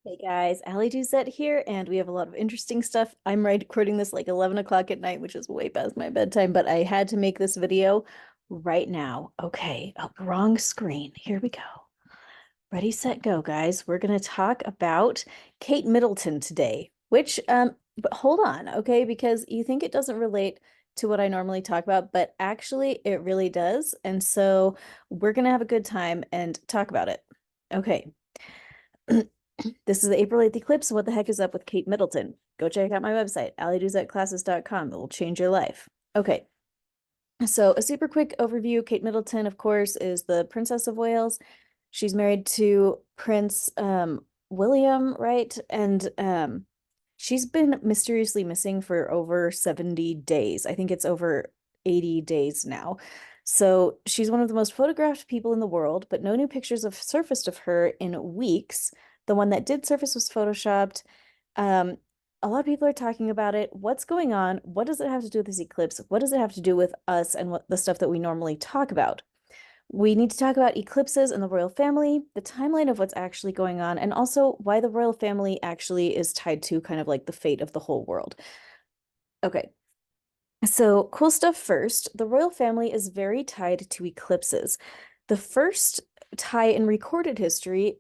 Hey guys, Ali Duzette here, and we have a lot of interesting stuff. I'm recording this like 11 o'clock at night, which is way past my bedtime, but I had to make this video right now. Okay, oh, wrong screen. Here we go. Ready, set, go, guys. We're going to talk about Kate Middleton today, but hold on, okay, because you think it doesn't relate to what I normally talk about, but actually it really does. And so we're going to have a good time and talk about it. Okay. This is the April 8th eclipse. What the heck is up with Kate Middleton? Go check out my website, allyduzetclasses.com. It will change your life. Okay, so a super quick overview. Kate Middleton, of course, is the Princess of Wales. She's married to Prince William, right? And she's been mysteriously missing for over 70 days. I think it's over 80 days now. So she's one of the most photographed people in the world, but no new pictures have surfaced of her in weeks. The one that did surface was photoshopped. Um, a lot of people are talking about it. What's going on? What does it have to do with this eclipse? What does it have to do with us and what the stuff that we normally talk about? We need to talk about eclipses and the royal family, the timeline of what's actually going on, and also why the royal family actually is tied to kind of like the fate of the whole world. Okay, so cool stuff first. The royal family is very tied to eclipses. The first tie in recorded history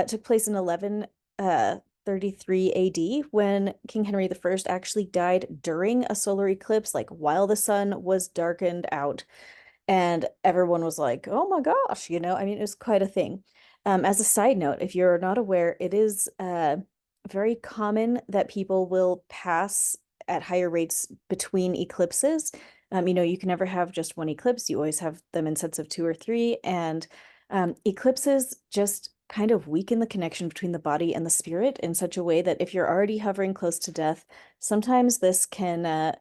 took place in 1133 AD when King Henry I actually died during a solar eclipse, like while the sun was darkened out. And everyone was like, oh my gosh, I mean, it was quite a thing. As a side note, if you're not aware, it is very common that people will pass at higher rates between eclipses. You can never have just one eclipse. You always have them in sets of two or three. And eclipses just kind of weaken the connection between the body and the spirit in such a way that if you're already hovering close to death, sometimes this can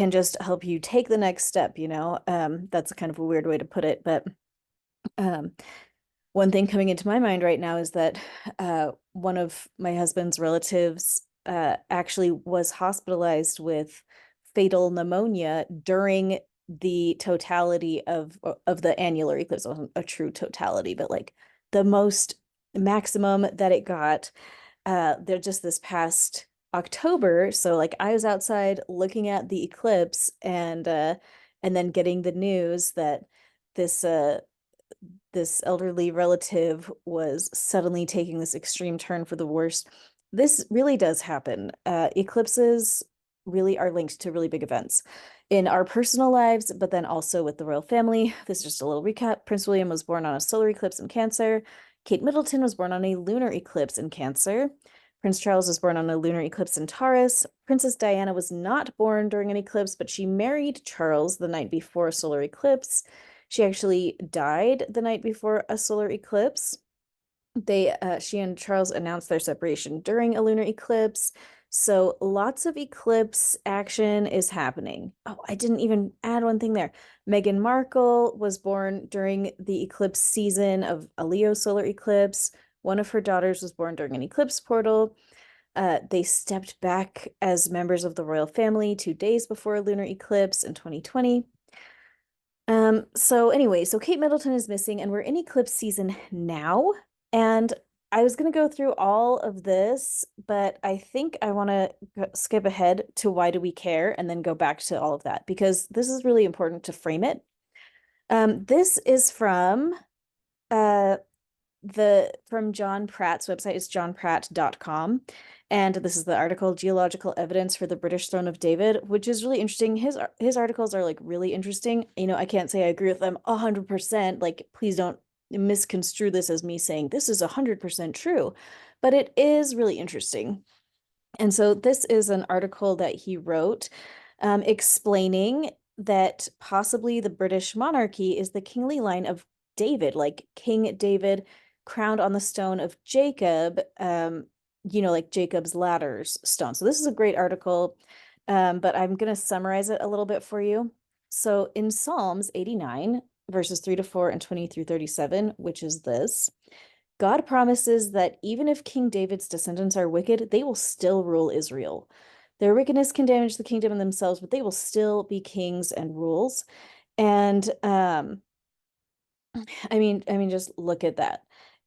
just help you take the next step. That's kind of a weird way to put it, but um, one thing coming into my mind right now is that one of my husband's relatives actually was hospitalized with fatal pneumonia during the totality of the annular eclipse. It wasn't a true totality, but like the most maximum that it got. They're just this past October. So like I was outside looking at the eclipse and then getting the news that this this elderly relative was suddenly taking this extreme turn for the worst. This really does happen. Eclipses really are linked to really big events in our personal lives, but then also with the royal family. This is just a little recap. Prince William was born on a solar eclipse in Cancer. Kate Middleton was born on a lunar eclipse in Cancer. Prince Charles was born on a lunar eclipse in Taurus. Princess Diana was not born during an eclipse, but she married Charles the night before a solar eclipse. She actually died the night before a solar eclipse. She and Charles announced their separation during a lunar eclipse. So lots of eclipse action is happening. Oh, I didn't even add one thing there. Meghan Markle was born during the eclipse season of a Leo solar eclipse. One of her daughters was born during an eclipse portal. They stepped back as members of the royal family 2 days before a lunar eclipse in 2020. So Kate Middleton is missing, and we're in eclipse season now. And I was going to go through all of this, but I think I want to skip ahead to why do we care and then go back to all of that because this is really important to frame it. This is uh from John Pratt's website. It's johnpratt.com. And this is the article, Geological Evidence for the British Throne of David, which is really interesting. His articles are like really interesting. I can't say I agree with them 100%. Like, please don't misconstrue this as me saying this is 100% true, but it is really interesting. And so this is an article that he wrote explaining that possibly the British monarchy is the kingly line of David, like King David crowned on the stone of Jacob, like Jacob's ladder's stone. So this is a great article, but I'm going to summarize it a little bit for you. So in Psalms 89, verses 3 to 4 and 20 through 37, which is this, God promises that even if King David's descendants are wicked, they will still rule Israel. Their wickedness can damage the kingdom and themselves, but they will still be kings and rules. And I mean, just look at that.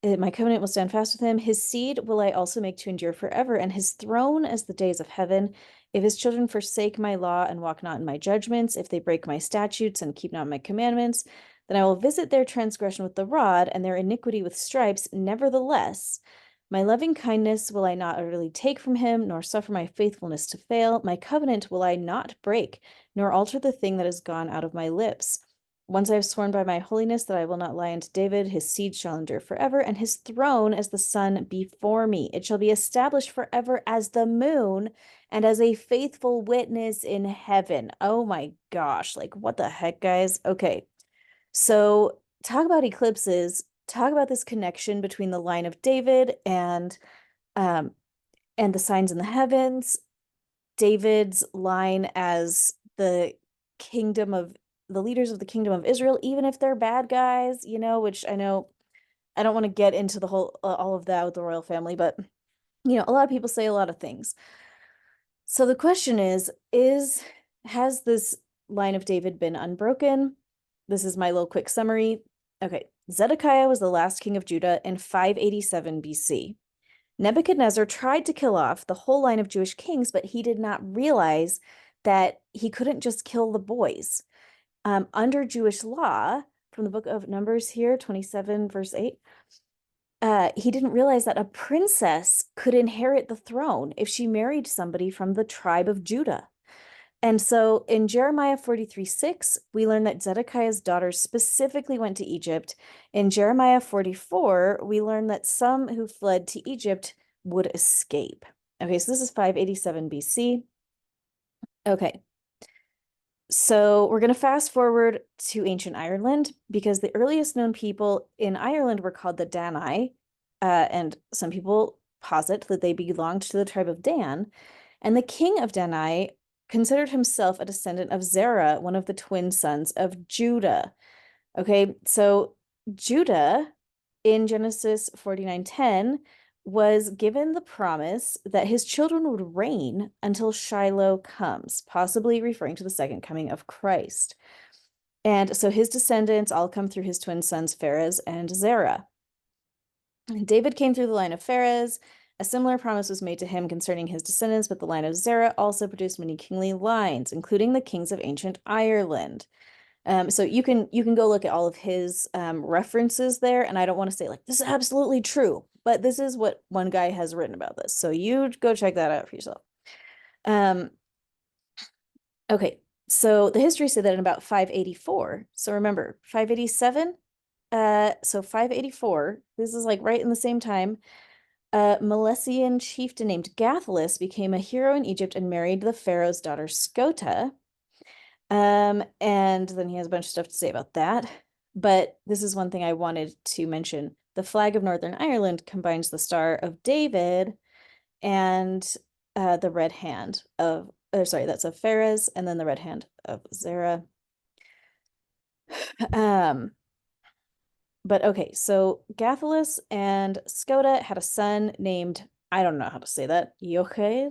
My covenant will stand fast with him. His seed will I also make to endure forever, and his throne as the days of heaven. If his children forsake my law and walk not in my judgments, if they break my statutes and keep not my commandments, then I will visit their transgression with the rod and their iniquity with stripes. Nevertheless, my loving kindness will I not utterly take from him, nor suffer my faithfulness to fail. My covenant will I not break, nor alter the thing that has gone out of my lips. Once I have sworn by my holiness that I will not lie unto David, his seed shall endure forever, and his throne as the sun before me. It shall be established forever as the moon and as a faithful witness in heaven. Oh my gosh, like what the heck, guys? Okay, so talk about eclipses, talk about this connection between the line of David um and the signs in the heavens. David's line as kingdom of the leaders of the kingdom of Israel, even if they're bad guys, which I know I don't want to get into the whole all of that with the royal family, but a lot of people say a lot of things. So the question is has this line of David been unbroken? This is my little quick summary. Okay, Zedekiah was the last king of Judah in 587 BC. Nebuchadnezzar tried to kill off the whole line of Jewish kings, but he did not realize that he couldn't just kill the boys. Under Jewish law, from the book of Numbers here, 27, verse 8, he didn't realize that a princess could inherit the throne if she married somebody from the tribe of Judah. And so in Jeremiah 43:6, we learn that Zedekiah's daughters specifically went to Egypt. In Jeremiah 44, we learn that some who fled to Egypt would escape. Okay, so this is 587 BC. Okay, so we're going to fast forward to ancient Ireland because the earliest known people in Ireland were called the Danai, and some people posit that they belonged to the tribe of Dan. And the king of Danai considered himself a descendant of Zerah, one of the twin sons of Judah. Okay, so Judah in Genesis 49:10 was given the promise that his children would reign until Shiloh comes, possibly referring to the second coming of Christ. And so his descendants all come through his twin sons, Pharez and Zerah. David came through the line of Pharez. A similar promise was made to him concerning his descendants, but the line of Zerah also produced many kingly lines, including the kings of ancient Ireland. So you can go look at all of his references there, and I don't want to say like this is absolutely true, but this is what one guy has written about this. So you go check that out for yourself. Okay, so the history said that in about 584. So remember, 587. So 584. This is like right in the same time. A Milesian chieftain named Gathalus became a hero in Egypt and married the pharaoh's daughter Scota. And then he has a bunch of stuff to say about that. But this is one thing I wanted to mention. The flag of Northern Ireland combines the Star of David and the red hand of, sorry, that's of Pharez, and then the red hand of Zerah. But okay, so Gathalus and Scota had a son named, I don't know how to say that, Yocheb,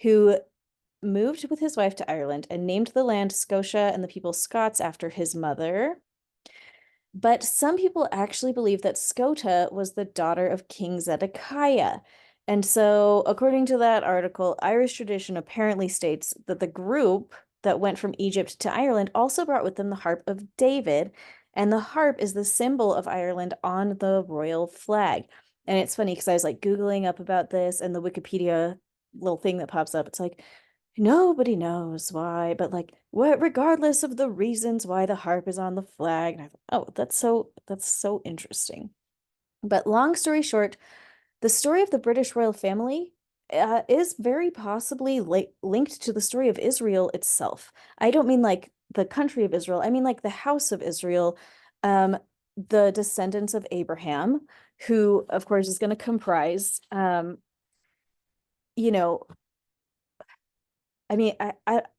who moved with his wife to Ireland and named the land Scotia and the people Scots after his mother. But some people actually believe that Scota was the daughter of King Zedekiah. And so, according to that article, Irish tradition apparently states that the group that went from Egypt to Ireland also brought with them the harp of David, and the harp is the symbol of Ireland on the royal flag. And it's funny because I was like Googling up about this, and the Wikipedia little thing that pops up, it's like, nobody knows why, but like, what, regardless of the reasons why the harp is on the flag. And I thought, oh, that's so interesting. But long story short, the story of the British royal family is very possibly linked to the story of Israel itself. I don't mean like the country of Israel. I mean like the house of Israel, the descendants of Abraham, who of course is going to comprise, you know, I mean,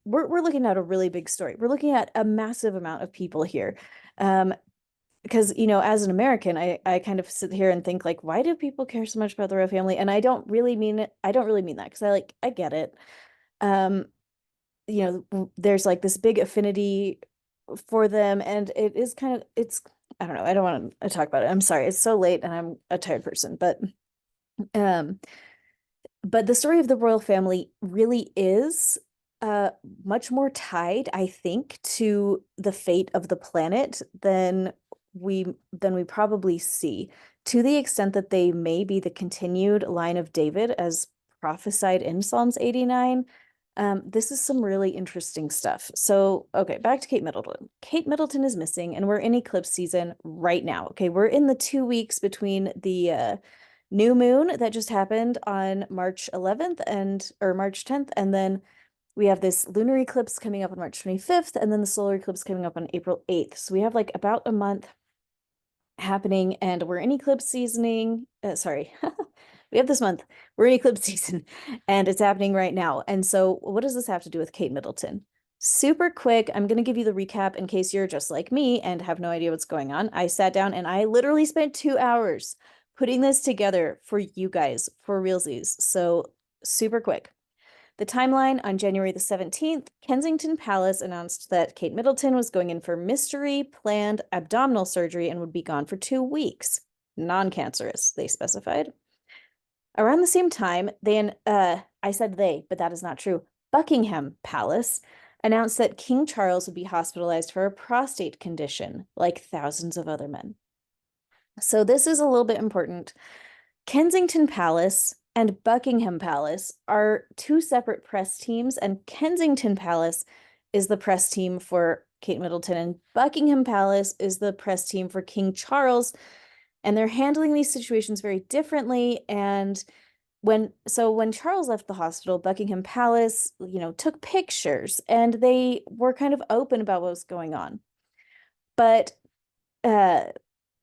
we're looking at a really big story. We're looking at a massive amount of people here. Because, as an American, I kind of sit here and think like, why do people care so much about the royal family? And I don't really mean it. I don't really mean that because I get it. There's like this big affinity for them, and it is kind of, it's I don't know. I don't want to talk about it. I'm sorry. It's so late and I'm a tired person, um but the story of the royal family really is uh much more tied, I think, to the fate of the planet than we probably see, to the extent that they may be the continued line of David as prophesied in Psalms 89. This is some really interesting stuff. So, okay, back to Kate Middleton. Kate Middleton is missing, and we're in eclipse season right now. Okay, we're in the 2 weeks between the new moon that just happened on March 11th and or March 10th, and then we have this lunar eclipse coming up on March 25th, and then the solar eclipse coming up on April 8th. So we have like about a month happening, and we're in eclipse seasoning. Sorry, we have this month. We're in eclipse season, and it's happening right now. And so, what does this have to do with Kate Middleton? Super quick, I'm going to give you the recap in case you're just like me and have no idea what's going on. I sat down and I literally spent 2 hours putting this together for you guys, for realsies. So, super quick. The timeline: on January the 17th, Kensington Palace announced that Kate Middleton was going in for mystery planned abdominal surgery and would be gone for 2 weeks. Non-cancerous, they specified. Around the same time, I said they, but that is not true. Buckingham Palace announced that King Charles would be hospitalized for a prostate condition, like thousands of other men. So this is a little bit important. Kensington Palace and Buckingham Palace are two separate press teams, and Kensington Palace is the press team for Kate Middleton, and Buckingham Palace is the press team for King Charles. And they're handling these situations very differently. And when Charles left the hospital, Buckingham Palace, took pictures and they were kind of open about what was going on. But uh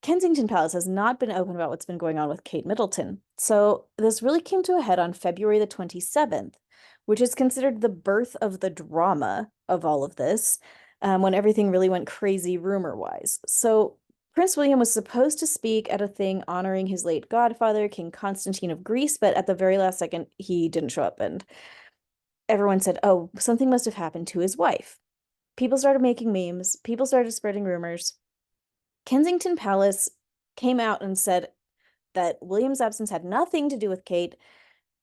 Kensington Palace has not been open about what's been going on with Kate Middleton. So this really came to a head on February the 27th, which is considered the birth of the drama of all of this, when everything really went crazy rumor-wise. So Prince William was supposed to speak at a thing honoring his late godfather, King Constantine of Greece, but at the very last second, he didn't show up, and everyone said, oh, something must have happened to his wife. People started making memes, people started spreading rumors. Kensington Palace came out and said that William's absence had nothing to do with Kate,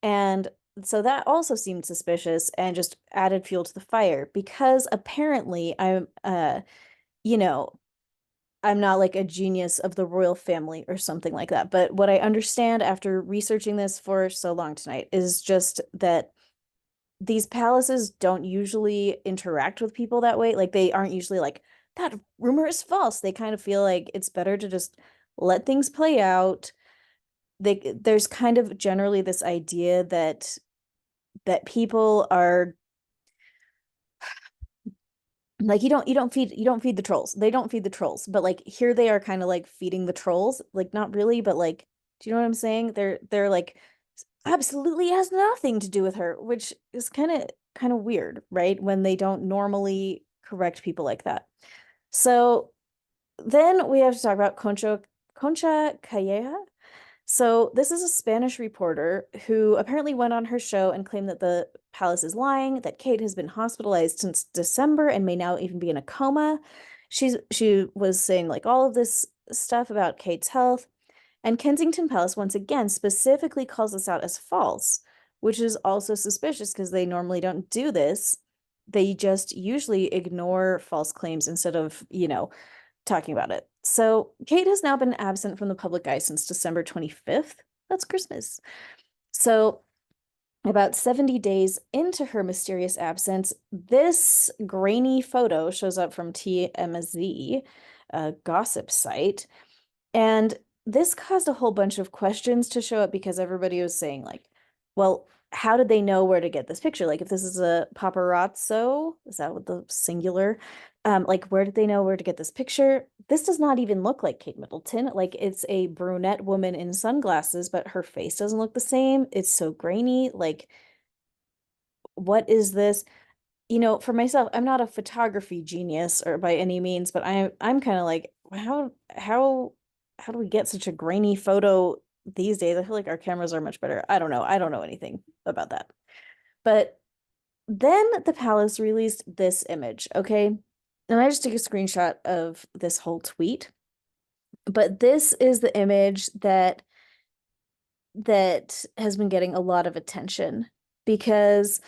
and so that also seemed suspicious and just added fuel to the fire, because apparently you know, I'm not like a genius of the royal family or something like that, but what I understand after researching this for so long tonight is just that these palaces don't usually interact with people that way. Like, they aren't usually like, that rumor is false. They kind of feel like it's better to just let things play out. There's kind of generally this idea that people are like, you don't feed the trolls. They don't feed the trolls, but like here they are kind of like feeding the trolls, like not really, but like, do you know what I'm saying? They're like, absolutely has nothing to do with her, which is kind of weird, right? When they don't normally correct people like that. So then we have to talk about Concha Calleja. So this is a Spanish reporter who apparently went on her show and claimed that the palace is lying, that Kate has been hospitalized since December and may now even be in a coma. She was saying like all of this stuff about Kate's health. And Kensington Palace once again specifically calls this out as false, which is also suspicious because they normally don't do this. They just usually ignore false claims instead of, talking about it. So Kate has now been absent from the public eye since December 25th. That's Christmas. So about 70 days into her mysterious absence, this grainy photo shows up from TMZ, a gossip site. And this caused a whole bunch of questions to show up because everybody was saying, like, well, how did they know where to get this picture? Like, if this is a paparazzo, is that what the singular? Like, where did they know where to get this picture? This does not even look like Kate Middleton. Like, it's a brunette woman in sunglasses, but her face doesn't look the same. It's so grainy. Like, what is this? For myself, I'm not a photography genius or by any means, but I'm kind of like, how do we get such a grainy photo these days? I feel like our cameras are much better. I don't know. I don't know anything about that. But then the palace released this image, okay? And I just took a screenshot of this whole tweet. But this is the image that has been getting a lot of attention because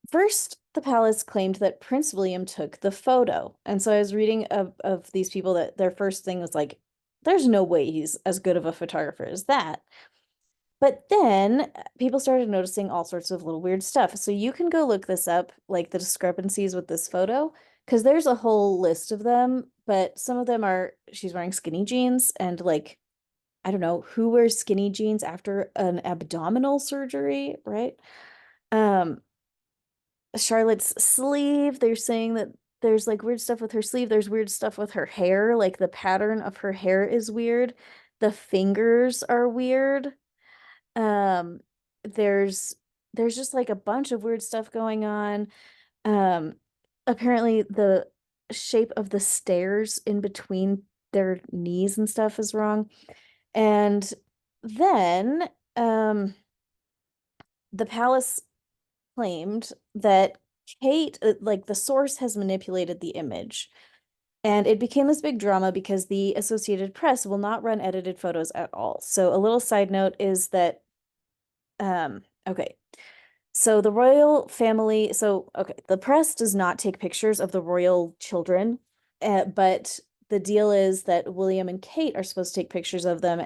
first the palace claimed that Prince William took the photo. And so I was reading of these people that their first thing was like, there's no way he's as good of a photographer as that. But then people started noticing all sorts of little weird stuff. So you can go look this up, like the discrepancies with this photo, because there's a whole list of them, but some of them are she's wearing skinny jeans and like I don't know who wears skinny jeans after an abdominal surgery, right? Um, Charlotte's sleeve, they're saying that there's like weird stuff with her sleeve. There's weird stuff with her hair, like the pattern of her hair is weird. The fingers are weird. Um, there's there's just like a bunch of weird stuff going on. Um, Apparently the shape of the stairs in between their knees and stuff is wrong. And then the palace claimed that Kate, like the source has manipulated the image. And it became this big drama because the Associated Press will not run edited photos at all. So a little side note is that okay. So the royal family, okay, the press does not take pictures of the royal children, but the deal is that William and Kate are supposed to take pictures of them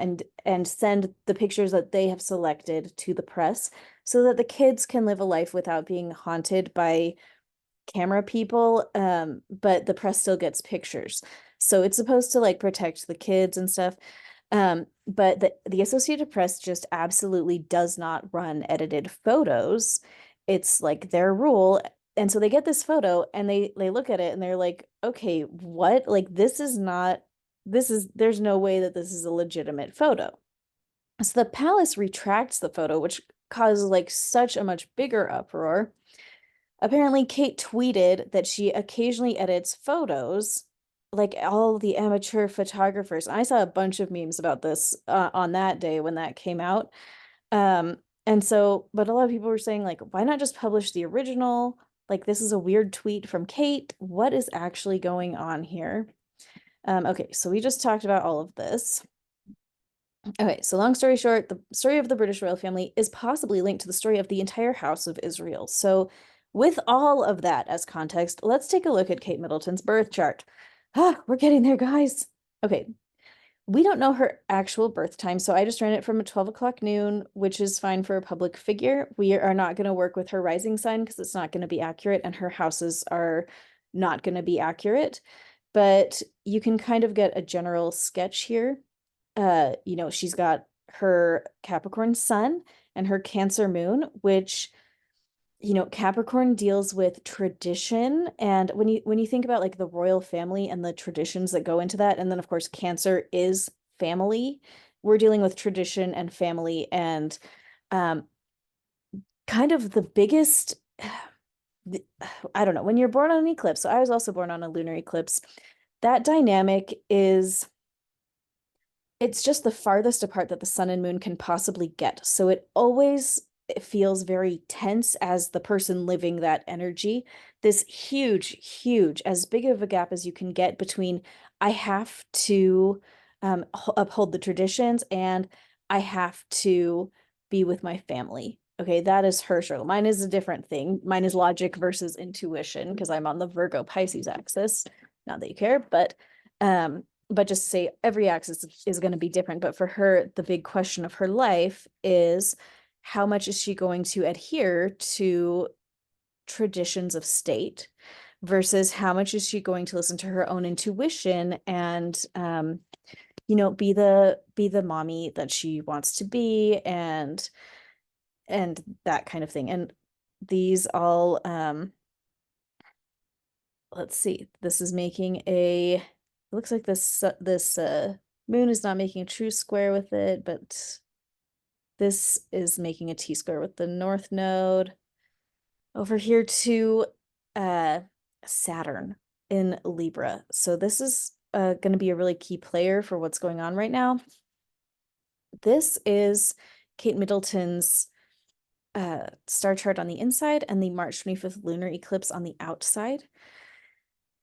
and send the pictures that they have selected to the press so that the kids can live a life without being haunted by camera people, but the press still gets pictures. So it's supposed to like protect the kids and stuff. But the Associated Press just absolutely does not run edited photos. It's like their rule. And so they get this photo and they look at it and they're like, okay, what? Like this is not there's no way that this is a legitimate photo. So the palace retracts the photo, which causes like such a much bigger uproar. Apparently, Kate tweeted that she occasionally edits photos, like all the amateur photographers. I saw a bunch of memes about this on that day when that came out. And so, but a lot of people were saying, like, why not just publish the original? Like, this is a weird tweet from Kate. What is actually going on here? Okay, so we just talked about all of this. Okay, so long story short, the story of the British royal family is possibly linked to the story of the entire House of Israel. So, with all of that as context, let's take a look at Kate Middleton's birth chart. Ah, we're getting there, guys. Okay, we don't know her actual birth time, so I just ran it from a 12 o'clock noon, which is fine for a public figure. We are not going to work with her rising sign because it's not going to be accurate, and her houses are not going to be accurate. But you can kind of get a general sketch here. She's got her Capricorn sun and her Cancer moon, which Capricorn deals with tradition. And when you think about like the royal family and the traditions that go into that, and then of course Cancer is family, we're dealing with tradition and family and um kind of the biggest I don't know, when you're born on an eclipse, so I was also born on a lunar eclipse, that dynamic is it's just the farthest apart that the sun and moon can possibly get. So it feels very tense as the person living that energy. This huge, huge, as big of a gap as you can get between I have to uphold the traditions and I have to be with my family. Okay, that is her struggle. Mine is a different thing. Mine is logic versus intuition because I'm on the Virgo Pisces axis. Not that you care, but just say every axis is going to be different. But for her, the big question of her life is how much is she going to adhere to traditions of state versus how much is she going to listen to her own intuition and be the mommy that she wants to be and that kind of thing. And these all let's see, this is making it looks like this moon is not making a true square with it, but this is making a T-square with the north node. Over here to uh Saturn in Libra. So this is going to be a really key player for what's going on right now. This is Kate Middleton's star chart on the inside and the March 25th lunar eclipse on the outside.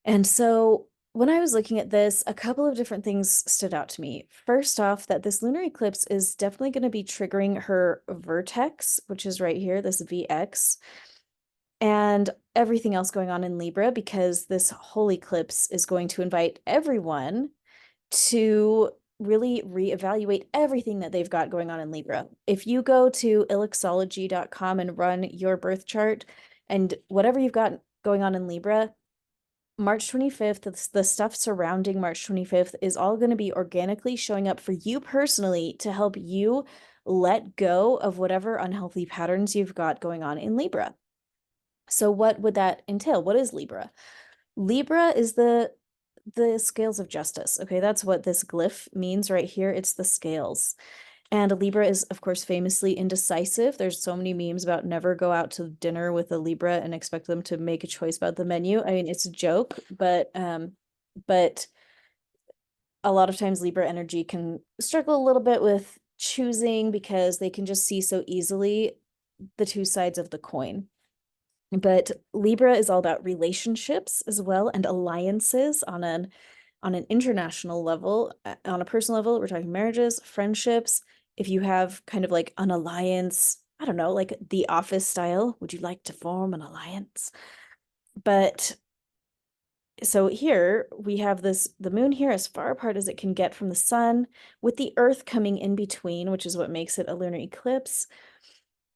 And so when I was looking at this, a couple of different things stood out to me. First off, that this lunar eclipse is definitely going to be triggering her vertex, which is right here, this VX, and everything else going on in Libra, because this whole eclipse is going to invite everyone to really reevaluate everything that they've got going on in Libra. If you go to elixology.com and run your birth chart and whatever you've got going on in Libra, March 25th, the stuff surrounding March 25th is all going to be organically showing up for you personally to help you let go of whatever unhealthy patterns you've got going on in Libra. So what would that entail? What is Libra? Libra is the scales of justice. Okay, that's what this glyph means right here. It's the scales. And Libra is, of course, famously indecisive. There's so many memes about never go out to dinner with a Libra and expect them to make a choice about the menu. I mean, it's a joke, but a lot of times Libra energy can struggle a little bit with choosing because they can just see so easily the two sides of the coin. But Libra is all about relationships as well and alliances on an international level. On a personal level, we're talking marriages, friendships. If you have kind of like an alliance, I don't know, like the office style, would you like to form an alliance? But so here we have the moon here as far apart as it can get from the sun, with the earth coming in between, which is what makes it a lunar eclipse.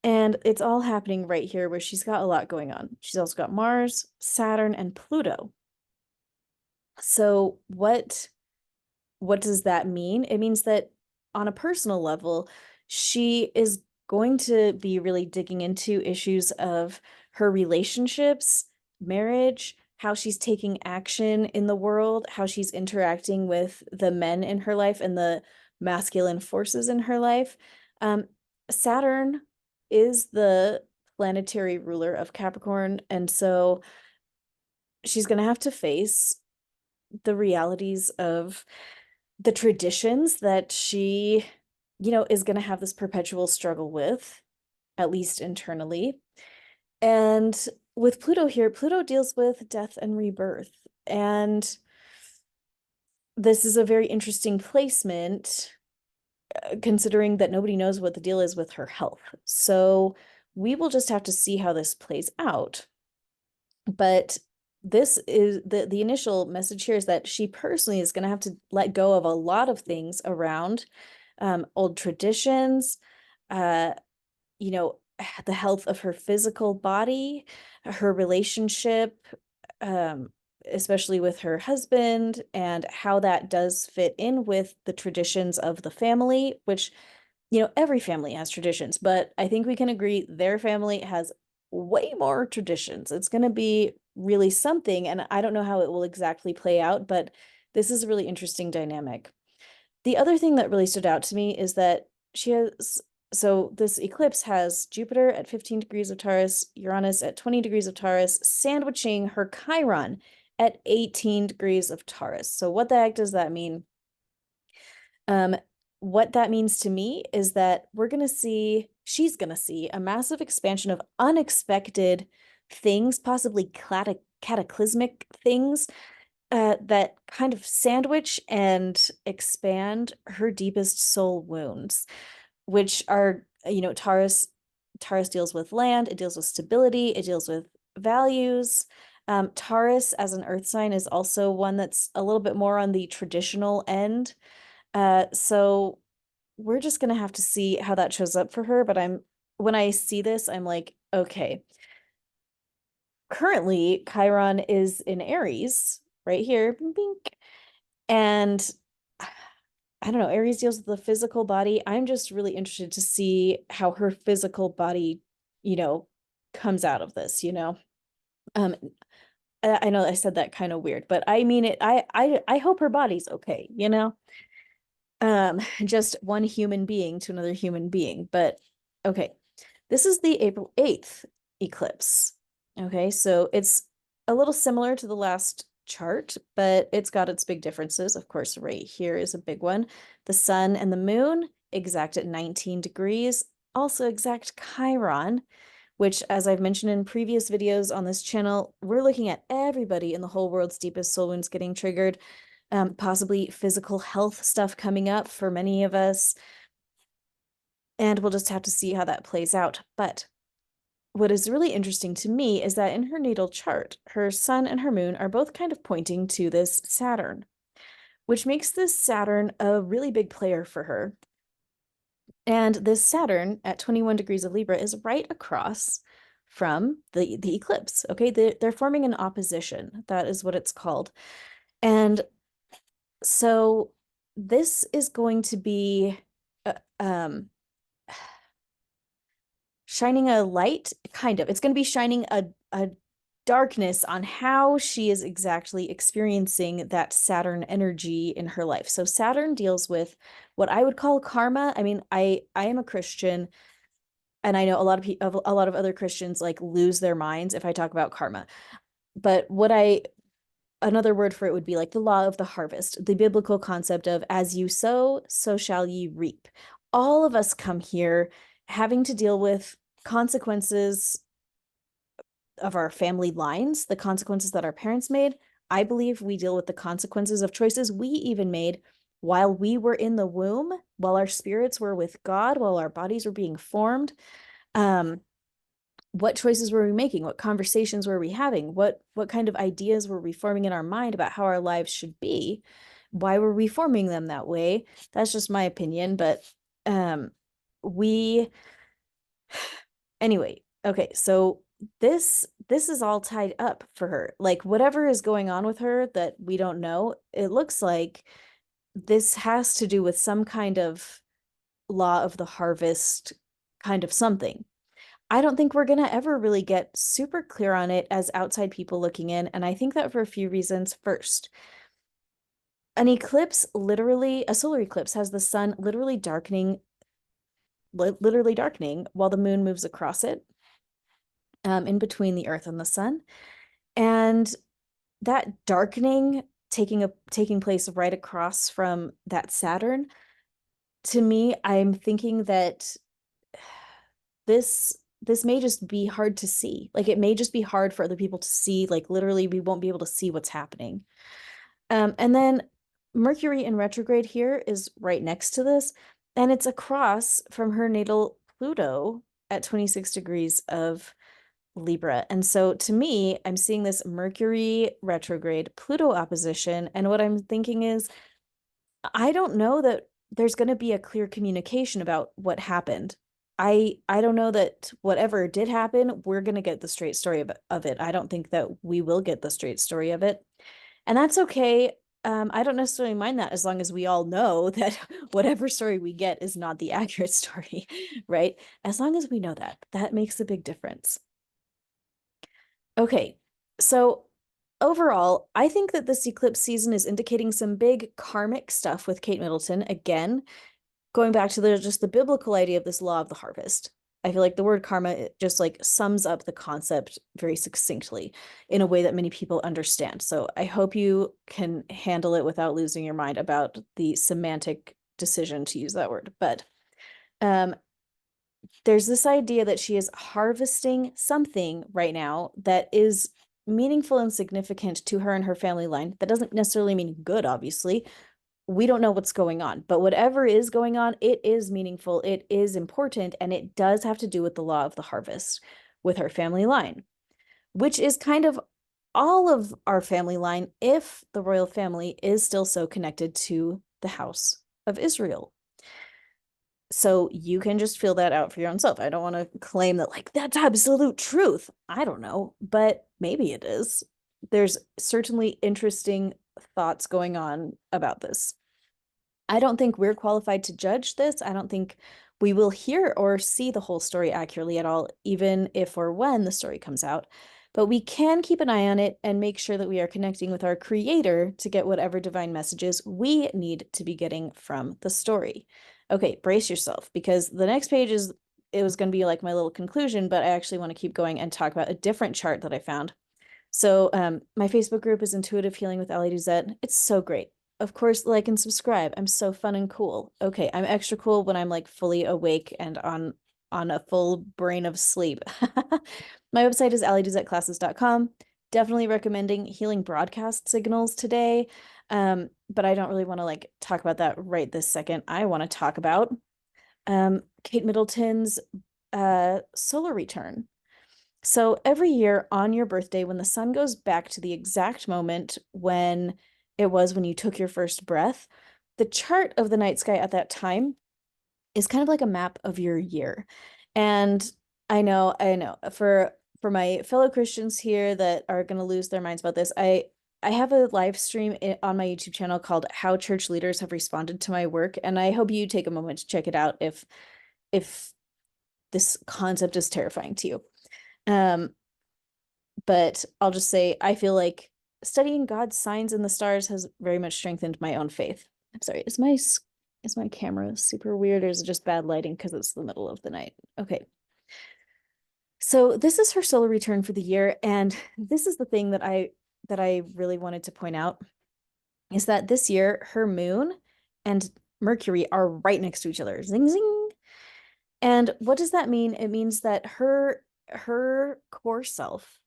And it's all happening right here where she's got a lot going on. She's also got Mars, Saturn, and Pluto. So what does that mean? It means that on a personal level, she is going to be really digging into issues of her relationships, marriage, how she's taking action in the world, how she's interacting with the men in her life and the masculine forces in her life. Um, Saturn is the planetary ruler of Capricorn, and so she's going to have to face the realities of the traditions that she, is going to have this perpetual struggle with, at least internally. And with Pluto here, Pluto deals with death and rebirth. And this is a very interesting placement, considering that nobody knows what the deal is with her health. So we will just have to see how this plays out. But this is the initial message here is that she personally is going to have to let go of a lot of things around old traditions, uh, you know, the health of her physical body, her relationship, um, especially with her husband, and how that does fit in with the traditions of the family, which, every family has traditions, but I think we can agree their family has way more traditions. It's going to be really something, and I don't know how it will exactly play out, but this is a really interesting dynamic. The other thing that really stood out to me is that so this eclipse has Jupiter at 15 degrees of Taurus, Uranus at 20 degrees of Taurus, sandwiching her Chiron at 18 degrees of Taurus. So what the heck does that mean? Um, what that means to me is that she's gonna see a massive expansion of unexpected things, possibly cataclysmic things, that kind of sandwich and expand her deepest soul wounds, which are, Taurus deals with land, it deals with stability, it deals with values. Taurus as an earth sign is also one that's a little bit more on the traditional end. So we're just gonna have to see how that shows up for her. But when I see this, I'm like, okay, currently Chiron is in Aries right here, bink, and I don't know, Aries deals with the physical body. I'm just really interested to see how her physical body, you know, comes out of this, Um, I know I said that kind of weird, but I mean it. I hope her body's okay. Just one human being to another human being. But okay, this is the April 8th eclipse. Okay, so it's a little similar to the last chart, but it's got its big differences. Of course, right here is a big one. The sun and the moon exact at 19 degrees, also exact Chiron, which, as I've mentioned in previous videos on this channel, we're looking at everybody in the whole world's deepest soul wounds getting triggered, possibly physical health stuff coming up for many of us. And we'll just have to see how that plays out. But what is really interesting to me is that in her natal chart, her sun and her moon are both kind of pointing to this Saturn, which makes this Saturn a really big player for her. And this Saturn at 21 degrees of Libra is right across from the eclipse. Okay, they're forming an opposition. That is what it's called. And so this is going to be shining a light, kind of. It's going to be shining a darkness on how she is exactly experiencing that Saturn energy in her life. So Saturn deals with what I would call karma. I mean, I am a Christian, and I know a lot of people, a lot of other Christians like lose their minds if I talk about karma. But another word for it would be like the law of the harvest, the biblical concept of as you sow, so shall ye reap. All of us come here having to deal with consequences of our family lines, the consequences that our parents made. I believe we deal with the consequences of choices we even made while we were in the womb, while our spirits were with God, while our bodies were being formed. What choices were we making? What conversations were we having? What kind of ideas were we forming in our mind about how our lives should be? Why were we forming them that way? That's just my opinion, but we anyway, okay, so this is all tied up for her. Like whatever is going on with her that we don't know, it looks like this has to do with some kind of law of the harvest kind of something. I don't think we're going to ever really get super clear on it as outside people looking in, and I think that for a few reasons. First, an eclipse, literally a solar eclipse, has the sun literally darkening while the moon moves across it, in between the earth and the sun. And that darkening taking place right across from that Saturn, to me, I'm thinking that this may just be hard to see. Like it may just be hard for other people to see. Like literally, we won't be able to see what's happening. And then Mercury in retrograde here is right next to this, and it's across from her natal Pluto at 26 degrees of Libra. And so to me, I'm seeing this Mercury retrograde Pluto opposition. And what I'm thinking is, I don't know that there's going to be a clear communication about what happened. I don't know that whatever did happen, we're going to get the straight story of it. I don't think that we will get the straight story of it. And that's okay. I don't necessarily mind that as long as we all know that whatever story we get is not the accurate story, right? As long as we know that, that makes a big difference. Okay, so overall, I think that this eclipse season is indicating some big karmic stuff with Kate Middleton. Again, going back to just the biblical idea of this law of the harvest. I feel like the word karma just like sums up the concept very succinctly in a way that many people understand. So I hope you can handle it without losing your mind about the semantic decision to use that word. But there's this idea that she is harvesting something right now that is meaningful and significant to her and her family line. That doesn't necessarily mean good, obviously. We don't know what's going on, but whatever is going on, it is meaningful, it is important, and it does have to do with the law of the harvest with her family line, which is kind of all of our family line if the royal family is still so connected to the house of Israel. So you can just feel that out for your own self. I don't want to claim that like that's absolute truth. I don't know, but maybe it is. There's certainly interesting thoughts going on about this. I don't think we're qualified to judge this. I don't think we will hear or see the whole story accurately at all, even if or when the story comes out. But we can keep an eye on it and make sure that we are connecting with our creator to get whatever divine messages we need to be getting from the story. Okay, brace yourself, because the next page it was going to be like my little conclusion, but I actually want to keep going and talk about a different chart that I found. So my Facebook group is Intuitive Healing with Ali Duzette. It's so great. Of course, like and subscribe. I'm so fun and cool. Okay, I'm extra cool when I'm like fully awake and on on a full brain of sleep. My website is allieduzetclasses.com. Definitely recommending healing broadcast signals today. But I don't really want to like talk about that right this second. I want to talk about Kate Middleton's solar return. So every year on your birthday, when the sun goes back to the exact moment when it was when you took your first breath, the chart of the night sky at that time is kind of like a map of your year. And I know for my fellow Christians here that are going to lose their minds about this, I have a live stream on my YouTube channel called How Church Leaders Have Responded to My Work, and I hope you take a moment to check it out if this concept is terrifying to you. But I'll just say I feel like studying God's signs in the stars has very much strengthened my own faith. I'm sorry, is my camera super weird or is it just bad lighting because it's the middle of the night? Okay. So this is her solar return for the year, and this is the thing that I really wanted to point out is that this year her moon and Mercury are right next to each other. Zing zing. And what does that mean? It means that her core self,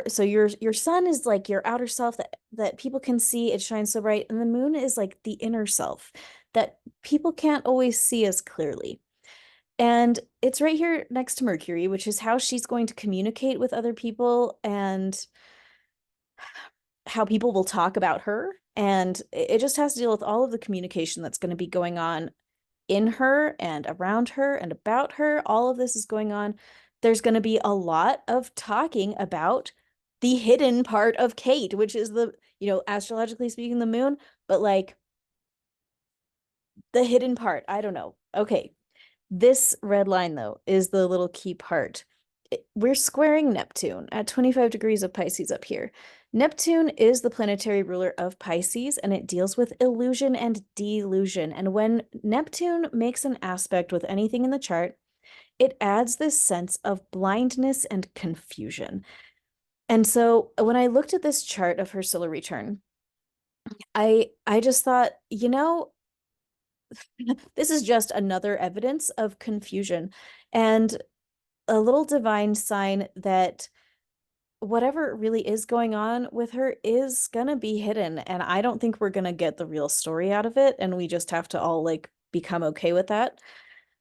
so your sun is like your outer self that people can see, it shines so bright, and the moon is like the inner self that people can't always see as clearly. And it's right here next to Mercury, which is how she's going to communicate with other people and how people will talk about her. And it just has to deal with all of the communication that's going to be going on in her and around her and about her. All of this is going on. There's going to be a lot of talking about the hidden part of Kate, which is astrologically speaking, the moon, but like the hidden part. I don't know. Okay. This red line, though, is the little key part. We're squaring Neptune at 25 degrees of Pisces up here. Neptune is the planetary ruler of Pisces, and it deals with illusion and delusion. And when Neptune makes an aspect with anything in the chart, it adds this sense of blindness and confusion. And so when I looked at this chart of her solar return, I just thought, this is just another evidence of confusion and a little divine sign that whatever really is going on with her is gonna be hidden. And I don't think we're gonna get the real story out of it. And we just have to all like become okay with that.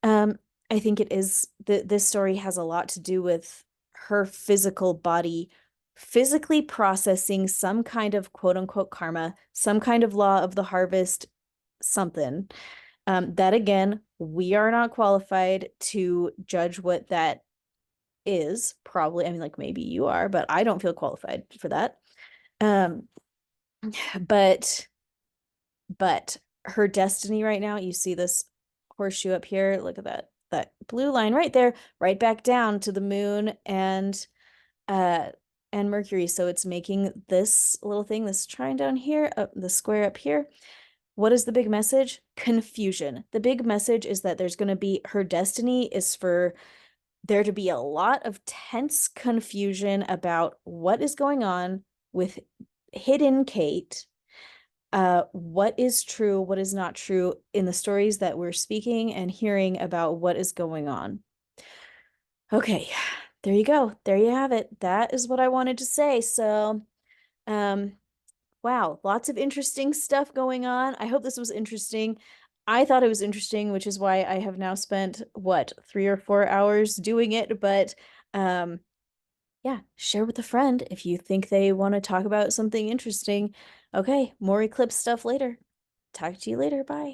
Um, I think it is this story has a lot to do with her physical body physically processing some kind of quote unquote karma, some kind of law of the harvest, something. That again, we are not qualified to judge what that is, probably. I mean, like maybe you are, but I don't feel qualified for that. Um, but her destiny right now, you see this horseshoe up here. Look at that blue line right there, right back down to the moon uh and Mercury. So it's making this little thing, this trine down here, the square up here. What is the big message? Confusion. The big message is that there's going to be her destiny is for there to be a lot of tense confusion about what is going on with hidden Kate, what is true, what is not true in the stories that we're speaking and hearing about what is going on. Okay, there you go. There you have it. That is what I wanted to say. So, wow, lots of interesting stuff going on. I hope this was interesting. I thought it was interesting, which is why I have now spent, what, 3 or 4 hours doing it. But yeah, share with a friend if you think they want to talk about something interesting. Okay, more eclipse stuff later. Talk to you later. Bye.